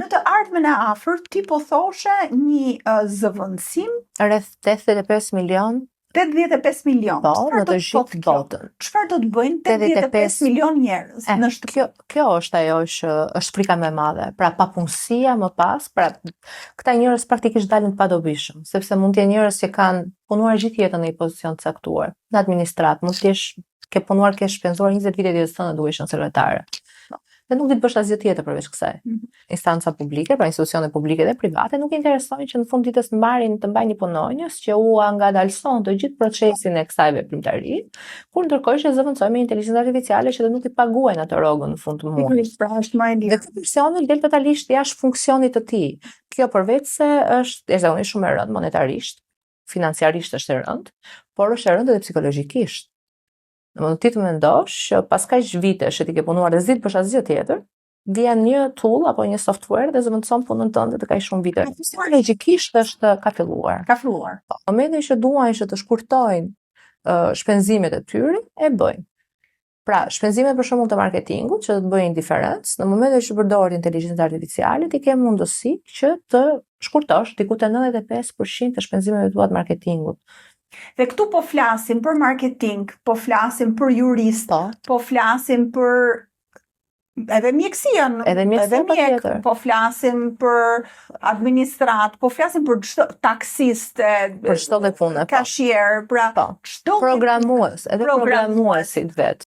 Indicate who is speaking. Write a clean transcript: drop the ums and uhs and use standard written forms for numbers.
Speaker 1: në të ardhmen e afërt ti po thoshe një zëvendësim
Speaker 2: rreth 85 milion
Speaker 1: 85 milion.
Speaker 2: Po, në të gjithë botën.
Speaker 1: Çfarë do të bëjnë 85 milion njerëz në shtëpi?
Speaker 2: Kjo është ajo që është frika më e madhe. Pra papunësia më pas, pra këta njerëz praktikisht dalin pa dobishëm, sepse mund të jenë njerëz që kanë punuar gjithë jetën në një pozicion të caktuar, në administratë, mund të jesh ke punuar, ke shpenzuar 20 vite të jetës tënde duke qenë sekretare. Dhe nuk di të bësh asgjë tjetër përveç kësaj. Instanca publike, pra institucione publike dhe private nuk interesojnë që në fund ditës të mbajnë një punonjës që u ngadalson të gjithë procesin e kësaj veprimtarie, kur ndërkohë që zëvendësojmë me intelencë artificiale që nuk i paguajnë atë rrogën në fund të muajit.
Speaker 1: Pra është më e lirë.
Speaker 2: Dhe ky personi del totalisht jashtë funksionit të tij. Kjo përveç se është zakonisht shumë e rëndë monetarisht, financiarisht është e rëndë, por është e rëndë edhe psikologjikisht. Domethënë ti të mendosh që pas kaq vitesh që ti ke punuar dhe s'di të bësh asgjë tjetër, vjen një tool apo një software dhe zëvendëson punën tënde të kaq shumë vite. Psikologjikisht është ka filluar.
Speaker 1: Ka filluar.
Speaker 2: Në momentin që duajnë që të shkurtojnë shpenzimet e tyre, e bëjnë. Pra, shpenzimet për shembull të marketingut që të bëjnë diferencë, në momentin që përdor inteligjencën artificiale, ti ke mundësi që të shkurtosh diku te 95% të shpenzimeve tua të marketingut.
Speaker 1: Dhe këtu po flasim për marketing, po flasim për jurist, po flasim për edhe mjekësinë, edhe mjek, po flasim për administrat, po flasim për çdo taksiste,
Speaker 2: për çdo lloj pune,
Speaker 1: kashier, pra çdo
Speaker 2: programues, edhe programuesit vet.